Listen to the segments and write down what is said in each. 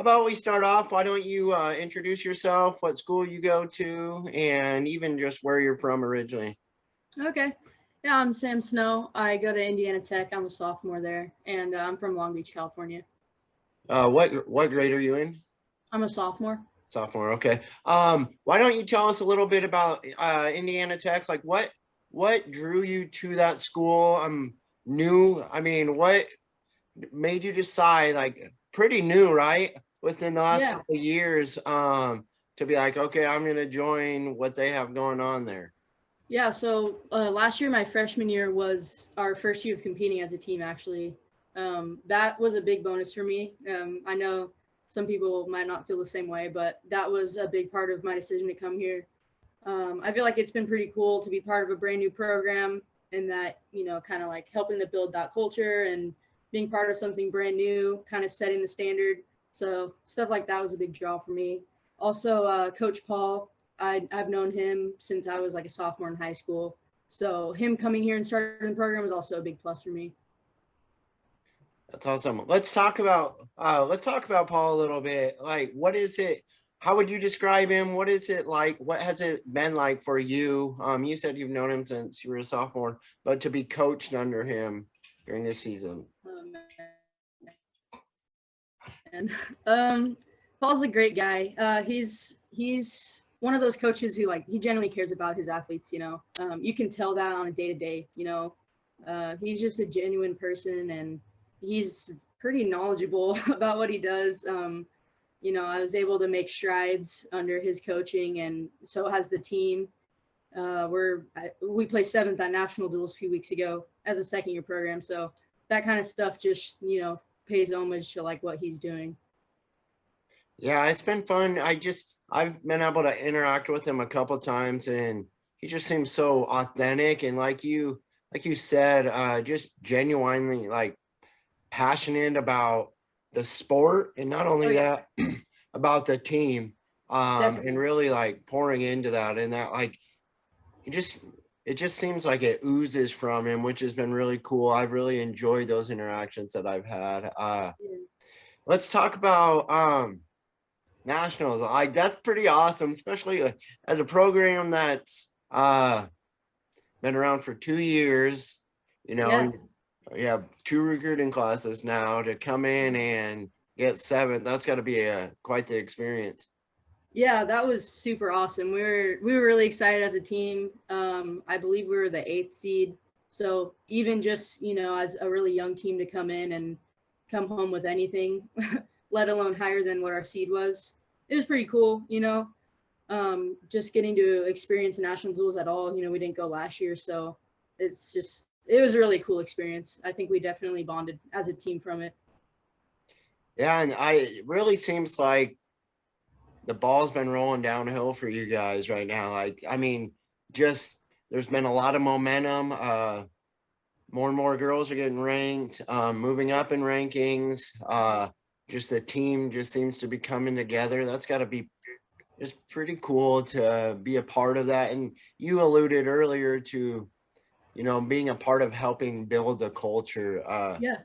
about we start off? Why don't you introduce yourself, what school you go to, and even just where you're from originally? Okay. Yeah, I'm Sam Snow. I go to Indiana Tech. I'm a sophomore there, and I'm from Long Beach, California. What grade are you in? I'm a sophomore. Sophomore. Okay. Why don't you tell us a little bit about Indiana Tech? Like what drew you to that school? I'm new. I mean, what made you decide? Like pretty new, right? Within the last Yeah. couple of years, to be like, okay, I'm gonna join what they have going on there. Yeah. So last year, my freshman year was our first year of competing as a team, actually. That was a big bonus for me. I know some people might not feel the same way, but that was a big part of my decision to come here. I feel like it's been pretty cool to be part of a brand new program and that, kind of like helping to build that culture and being part of something brand new, kind of setting the standard. So stuff like that was a big draw for me. Also, Coach Paul, I've known him since I was like a sophomore in high school. So him coming here and starting the program was also a big plus for me. That's awesome. Let's talk about Paul a little bit. Like, what is it? How would you describe him? What is it like? What has it been like for you? You said you've known him since you were a sophomore, but to be coached under him during this season. And Paul's a great guy. He's one of those coaches who like he genuinely cares about his athletes. You can tell that on a day to day. He's just a genuine person, and he's pretty knowledgeable about what he does. I was able to make strides under his coaching, and so has the team. We placed seventh at national duels a few weeks ago as a second year program, so that kind of stuff just pays homage to like what he's doing. Yeah, it's been fun. I've been able to interact with him a couple times, and he just seems so authentic and like you said, just genuinely like passionate about the sport, and not Oh only yeah, that, about the team, and definitely. really like pouring into that, and that like he just it just seems like it oozes from him, which has been really cool. I've really enjoyed those interactions that I've had. Yeah. Let's talk about nationals. Like that's pretty awesome, especially as a program that's been around for 2 years. You know, Yeah. and you have two recruiting classes now to come in and get seventh. That's got to be a quite the experience. Yeah, that was super awesome. We were really excited as a team. I believe we were the eighth seed. So even just as a really young team to come in and come home with anything, let alone higher than what our seed was, it was pretty cool. Just getting to experience national duels at all. We didn't go last year, so it was a really cool experience. I think we definitely bonded as a team from it. Yeah, and it really seems like the ball's been rolling downhill for you guys right now. Like, I mean, just there's been a lot of momentum. More and more girls are getting ranked, moving up in rankings. Just the team just seems to be coming together. That's got to be just pretty cool to be a part of that. And you alluded earlier to, being a part of helping build the culture. Yeah.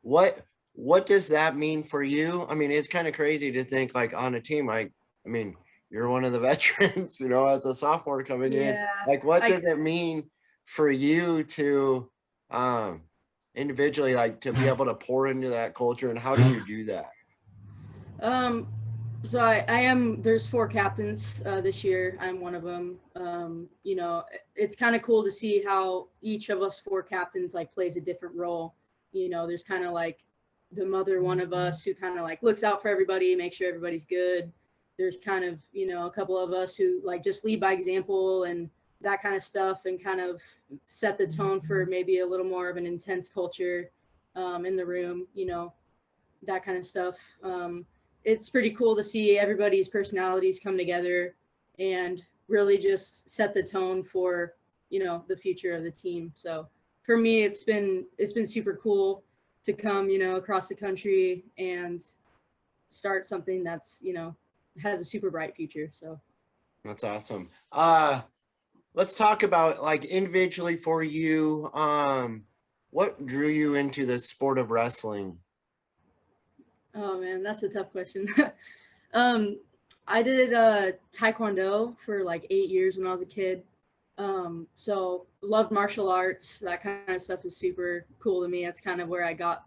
What what does that mean for you? I mean, it's kind of crazy to think like on a team, like, I mean, you're one of the veterans, as a sophomore coming in. Yeah. Like, what I does it mean for you to um individually like to be able to pour into that culture, and how do you do that? um So I am. There's four captains this year. I'm one of them. It's kind of cool to see how each of us four captains like plays a different role. There's kind of like the mother one of us who kind of like looks out for everybody, makes sure everybody's good. There's kind of a couple of us who like just lead by example and that kind of stuff, and kind of set the tone for maybe a little more of an intense culture in the room. That kind of stuff. It's pretty cool to see everybody's personalities come together and really just set the tone for the future of the team. So for me, it's been super cool to come across the country and start something that's has a super bright future. So That's awesome. Let's talk about like individually for you. What drew you into the sport of wrestling? Oh man, that's a tough question. um, I did taekwondo for like 8 years when I was a kid. So loved martial arts. That kind of stuff is super cool to me. That's kind of where I got,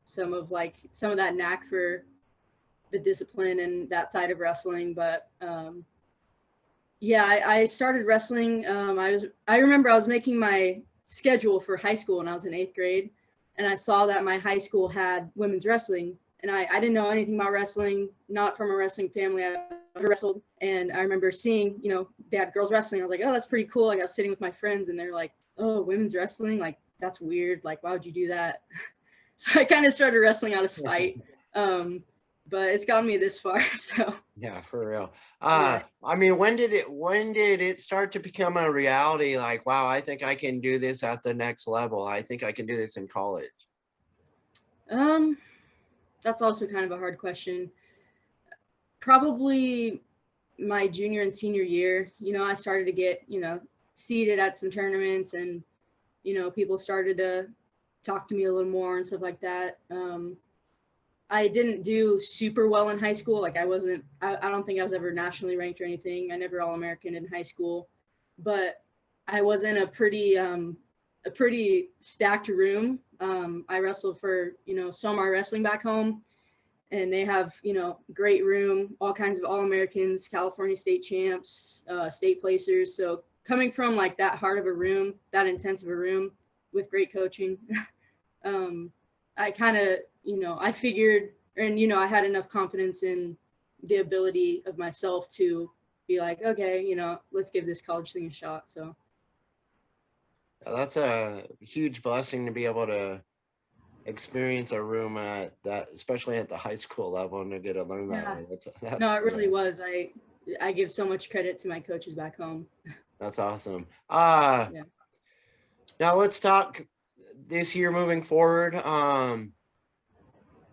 some of that knack for the discipline and that side of wrestling. But yeah, I started wrestling. I remember I was making my schedule for high school when I was in 8th grade, and I saw that my high school had women's wrestling, and I didn't know anything about wrestling, not from a wrestling family. I never wrestled, and I remember seeing, they had girls wrestling. I was like, oh, that's pretty cool. Like I was sitting with my friends, and they're like, oh, women's wrestling, like that's weird. Like why would you do that? So I kind of started wrestling out of spite. Um, but it's gotten me this far. So Yeah, for real. yeah. I mean, when did it start to become a reality? Like, wow, I think I can do this at the next level. I think I can do this in college. Um, that's also kind of a hard question. Probably my junior and senior year, I started to get, seated at some tournaments, and, people started to talk to me a little more and stuff like that. I didn't do super well in high school. Like I don't think I was ever nationally ranked or anything. I never all American in high school, but I was in a pretty stacked room. I wrestled for, Somar Wrestling back home, and they have, great room, all kinds of all Americans, California state champs, state placers. So coming from like that hard of a room, that intense of a room with great coaching, um, I kind of, I figured, and, I had enough confidence in the ability of myself to be like, okay, let's give this college thing a shot. So, That's a huge blessing to be able to experience a room at that, especially at the high school level, and to get to learn that yeah, way. That's no, it pretty really awesome. was. I give so much credit to my coaches back home. That's awesome. Yeah. Now let's talk this year moving forward.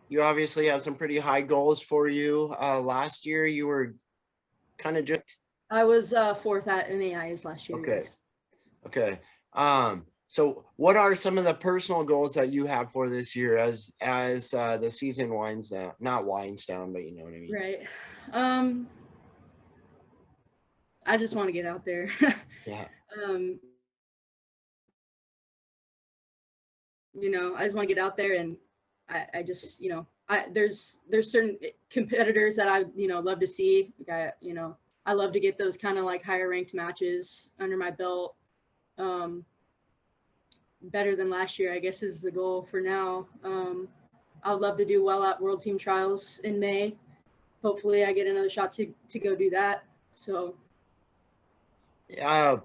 You obviously have some pretty high goals for you. Last year you were kind of just I was fourth at NAIs last year, okay. yes. Okay. So what are some of the personal goals that you have for this year as the season winds down? Not winds down, but you know what I mean. Right. Um, I just want to get out there. Yeah. I just want to get out there, and I just, there's certain competitors that I, love to see. Like I love to get those kind of like higher ranked matches under my belt. Um, Better than last year, I guess, is the goal for now. I would love to do well at World Team Trials in May. Hopefully, I get another shot to go do that. So, Uh,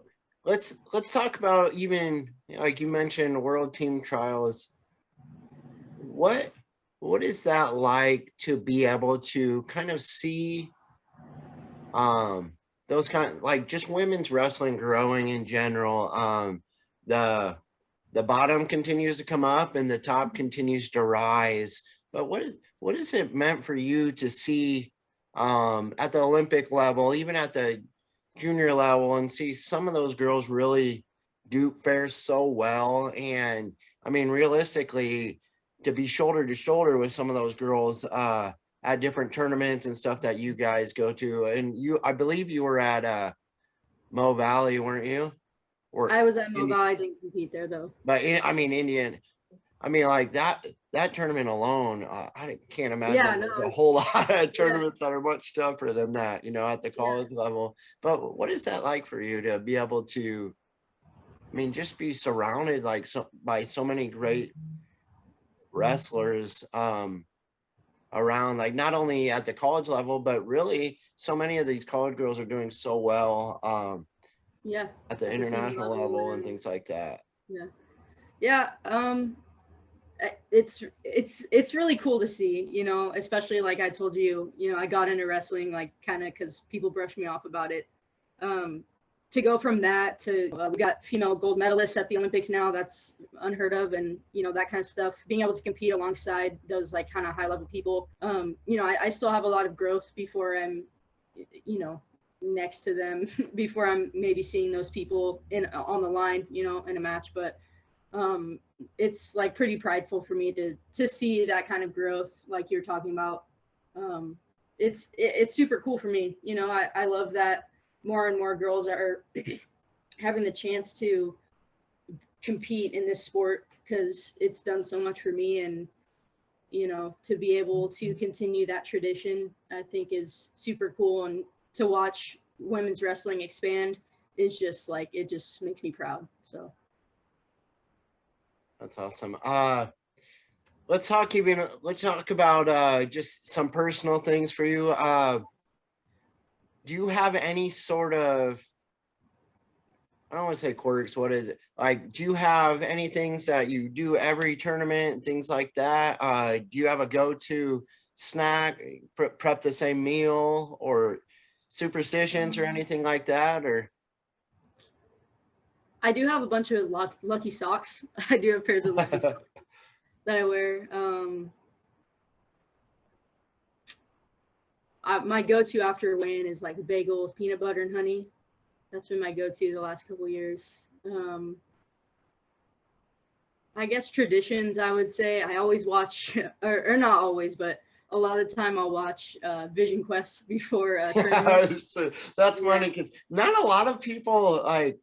let's talk about, even like you mentioned, world team trials. What what is that like to be able to kind of see um those kind of like just women's wrestling growing in general? The the bottom continues to come up and the top continues to rise. But what is it meant for you to see at the Olympic level, even at the junior level, and see some of those girls really do fare so well? And I mean, realistically, to be shoulder to shoulder with some of those girls at different tournaments and stuff that you guys go to. And I believe you were at Mo Valley, weren't you? Or I was at in, Mobile. I didn't compete there though. I mean, Indian. I mean, like that tournament alone, I can't imagine Yeah, no, there's a whole lot of yeah. tournaments that are much tougher than that, at the Yeah. college level. But what is that like for you to be able to, I mean, just be surrounded like by so many great wrestlers around, like not only at the college level, but really so many of these college girls are doing so well Yeah, at the at the senior international level, level and and things like that. yeah, yeah. It's really cool to see, especially like I told you, I got into wrestling like kind of because people brushed me off about it. Um, to go from that to we got female gold medalists at the Olympics now. That's unheard of, and that kind of stuff. Being able to compete alongside those like kind of high level people. I still have a lot of growth before I'm, you know, next to them before I'm maybe seeing those people in on the line, in a match. But it's like pretty prideful for me to see that kind of growth like you're talking about. um, it's super cool for me. You know, I love that more and more girls are having the chance to compete in this sport because it's done so much for me. And you know, to be able to continue that tradition, I think is super cool. And to watch women's wrestling expand is just like, it just makes me proud. So That's awesome. Let's talk about just some personal things for you. Do you have any sort of, I don't want to say quirks, what is it? Like, do you have any things that you do every tournament, things like that? Do you have a go-to snack, prep the same meal, or superstitions or anything like that? Or I do have a bunch of lucky socks. I do have pairs of lucky socks that I wear. My go-to after weigh-in is like a bagel with peanut butter and honey. That's been my go-to the last couple years. I guess traditions, I would say I always watch, or not always, but a lot of the time I'll watch Vision Quest before tournaments. so that's Yeah. funny because not a lot of people like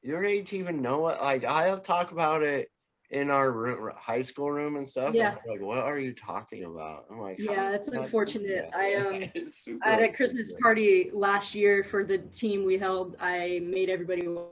your age even know it. Like I'll talk about it in our high school room and stuff. Yeah. And like, what are you talking about? I'm like, how Yeah, that's do you not see unfortunate. that? It's I had super a Christmas unfortunate. party last year for the team we held. I made everybody watch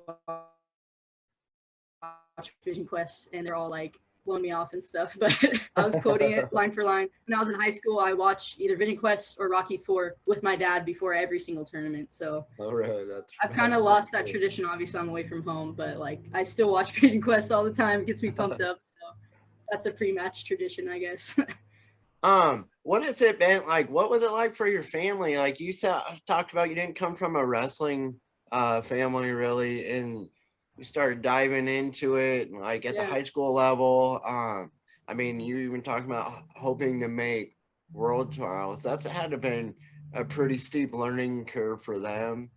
Vision Quest, and they're all like blowing me off and stuff. But I was quoting it line for line. When I was in high school, I watched either Vision Quest or Rocky Four with my dad before every single tournament. So Oh, really? That's I've kind of lost that tradition. Obviously, I'm away from home, but like I still watch Vision Quest all the time. It gets me pumped up. So that's a pre-match tradition, I guess. What has it been like? What was it like for your family? Like you said, talked about you didn't come from a wrestling family really, and you started diving into it like at the Yeah. high school level. I mean, you even talking about hoping to make world trials. That's had to have been a pretty steep learning curve for them.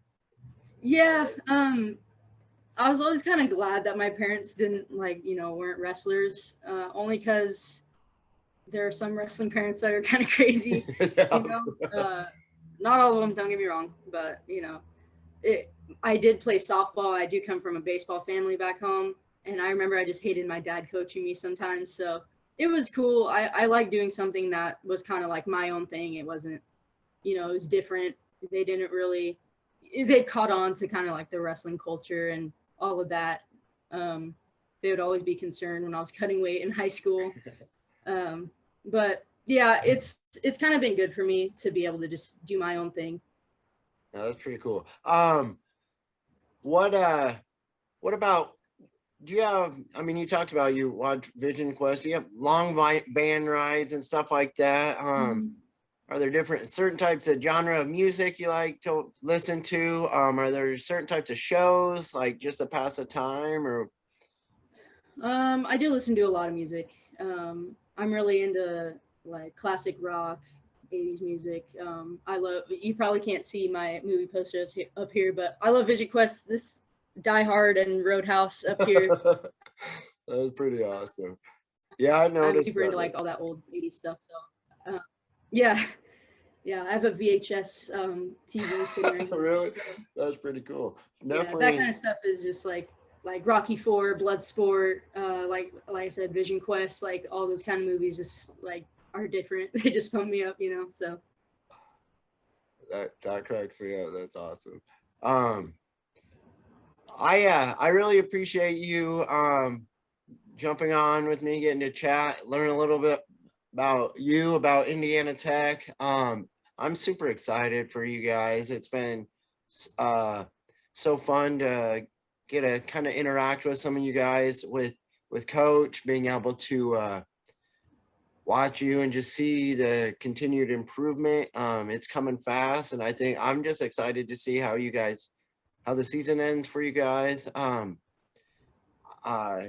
Yeah. I was always kind of glad that my parents didn't like, you know, weren't wrestlers. Only because there are some wrestling parents that are kind of crazy, you Yeah. know. Not all of them, don't get me wrong, but you know, it. I did play softball. I do come from a baseball family back home, and I remember I just hated my dad coaching me sometimes. So it was cool. I like doing something that was kind of like my own thing. It wasn't, you know, it was different. They didn't really, they caught on to kind of like the wrestling culture and all of that. Um, they would always be concerned when I was cutting weight in high school. Um, but yeah, it's kind of been good for me to be able to just do my own thing. No, that's pretty cool. What what about, do you have, I mean, you talked about you watch Vision Quest, you have long band rides and stuff like that. Mhm. Are there different certain types of genre of music you like to listen to? Are there certain types of shows like just to pass the time or I do listen to a lot of music. I'm really into like classic rock, 80s music. I love, you probably can't see my movie posters up here, but I love Vision Quest, this Die Hard and Roadhouse up here. That's pretty awesome. Yeah, I I'm noticed super into that. like all that old 80s stuff. So yeah, yeah, I have a VHS TV sitting right here. Really? So, That's pretty cool. yeah, that Definitely. kind of stuff is just like Rocky Four, Bloodsport, like I said, Vision Quest, like all those kind of movies just like are different. They just pump me up, you know. So That cracks me up. That's awesome. Um, I really appreciate you jumping on with me, getting to chat, learn a little bit about you, about Indiana Tech. I'm super excited for you guys. It's been uh so fun to get to kind of interact with some of you guys with Coach, being able to watch you and just see the continued improvement. It's coming fast, and I think I'm just excited to see how you guys, how the season ends for you guys. Uh,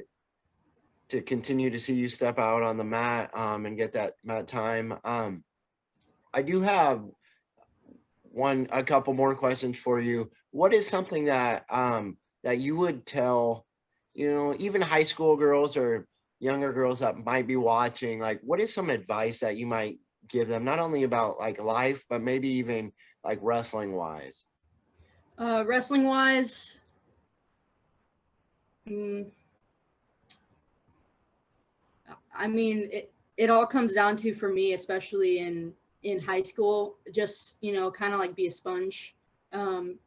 to continue to see you step out on the mat and get that mat time. I do have a couple more questions for you. What is something that that you would tell even high school girls or younger girls that might be watching, like what is some advice that you might give them, not only about like life, but maybe even like wrestling wise? Wrestling wise, mm, I mean, it all comes down to, for me, especially in high school, just, kind of like be a sponge. Um,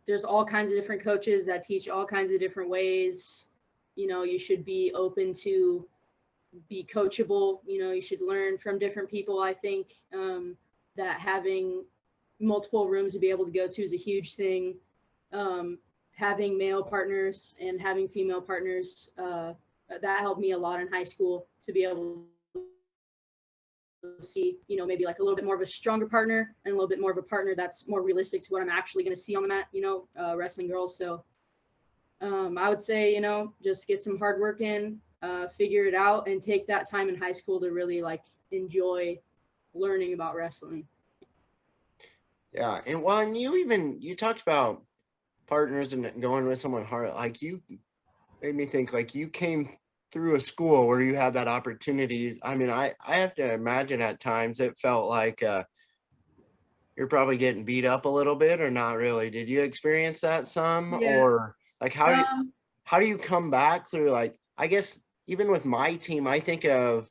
there's all kinds of different coaches that teach all kinds of different ways. You should be open to be coachable. You should learn from different people. I think that having multiple rooms to be able to go to is a huge thing. Um, Having male partners and having female partners, that helped me a lot in high school to be able to see, maybe like a little bit more of a stronger partner and a little bit more of a partner that's more realistic to what I'm actually going to see on the mat, wrestling girls. So I would say, just get some hard work in, figure it out, and take that time in high school to really like enjoy learning about wrestling. Yeah. And when you talked about partners and going with someone hard, like you made me think like you came through a school where you had that opportunities. I mean, I have to imagine at times it felt like you're probably getting beat up a little bit, or not really. Did you experience that some, Yeah. or like Um, how do you come back through, like, I guess even with my team, I think of,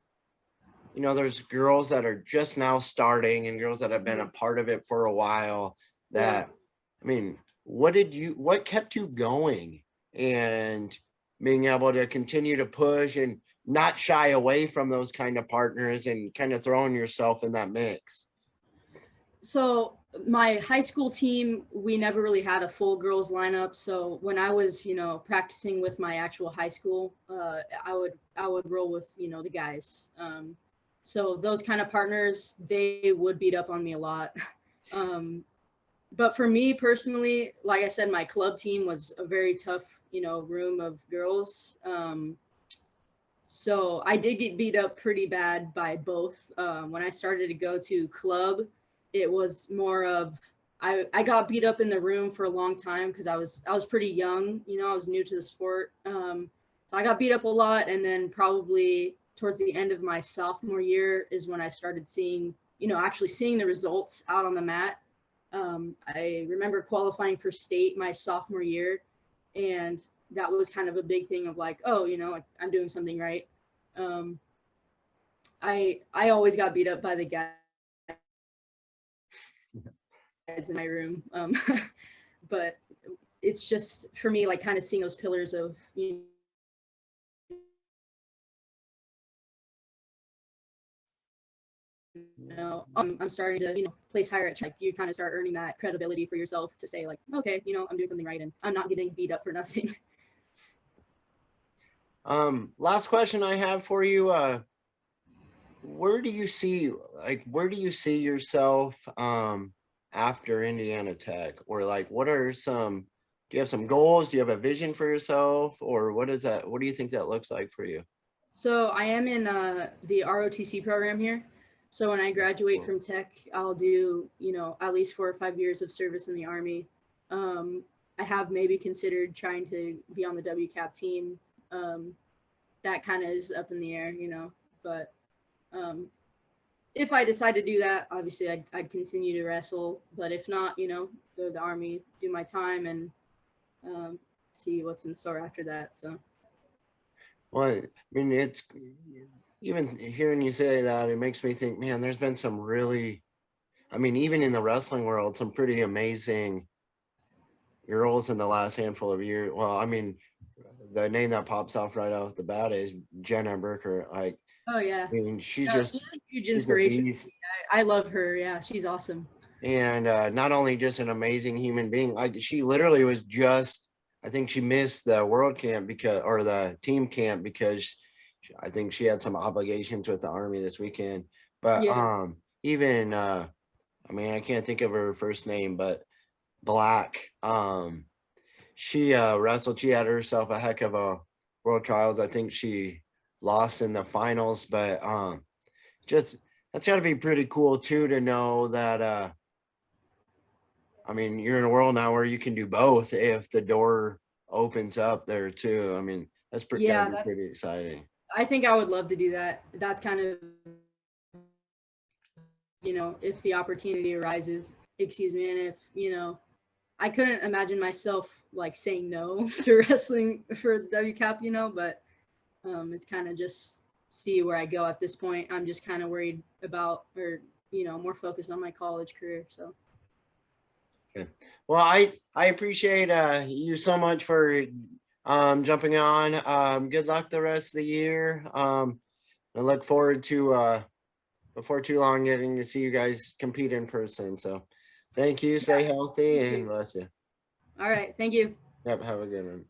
there's girls that are just now starting and girls that have been a part of it for a while yeah. that, I mean, what kept you going and being able to continue to push and not shy away from those kind of partners and kind of throwing yourself in that mix? So my high school team, we never really had a full girls lineup. So when I was, practicing with my actual high school, I would roll with, the guys. So those kind of partners, they would beat up on me a lot. Um, but for me personally, like I said, my club team was a very tough, room of girls. So I did get beat up pretty bad by both. When I started to go to club, it was more of, I got beat up in the room for a long time because I was pretty young. I was new to the sport. So I got beat up a lot, and then probably towards the end of my sophomore year is when I started seeing, actually seeing the results out on the mat. I remember qualifying for state my sophomore year, and that was kind of a big thing of like, oh, like I'm doing something right. Um, I always got beat up by the guys in my room, but it's just for me like kind of seeing those pillars of, I'm starting to, place higher at, like, you kind of start earning that credibility for yourself to say like, okay, I'm doing something right and I'm not getting beat up for nothing. Last question I have for you. Where do you see yourself after Indiana Tech? Or like do you have some goals? Do you have a vision for yourself? Or what do you think that looks like for you? So I am in the ROTC program here. So when I graduate Cool. from tech, I'll do, at least 4 or 5 years of service in the Army. Um, I have maybe considered trying to be on the WCAP team. Um, that kind of is up in the air, but um, if I decide to do that, obviously I'd continue to wrestle. But if not, go to the Army, do my time, and um, see what's in store after that. So. Well, I mean, it's even hearing you say that, it makes me think, man, there's been some really, I mean, even in the wrestling world, some pretty amazing girls in the last handful of years. Well, I mean, the name that pops off right off the bat is Jenna Burker. Like, Oh yeah. I mean, She's a huge she's a inspiration. beast. I love her. Yeah, she's awesome. And not only just an amazing human being, like she literally was just, I think she missed the world camp or the team camp because I think she had some obligations with the Army this weekend. But Yeah. even I mean, I can't think of her first name, but Black, she wrestled. She had herself a heck of a world trials. I think she lost in the finals, but just that's got to be pretty cool too, to know that I mean, you're in a world now where you can do both if the door opens up there too. I mean, That's pretty, Yeah, gotta be pretty exciting. I think I would love to do that. That's kind of, if the opportunity arises, excuse me, and if, I couldn't imagine myself like saying no to wrestling for the WCAP, but it's kind of just see where I go at this point. I'm just kind of worried about, or, more focused on my college career. So. Okay. Well, I appreciate you so much for jumping on. Good luck the rest of the year. I look forward to before too long getting to see you guys compete in person. So thank you. Stay healthy You and too. bless you. All right. Thank you. Yep. Have a good one.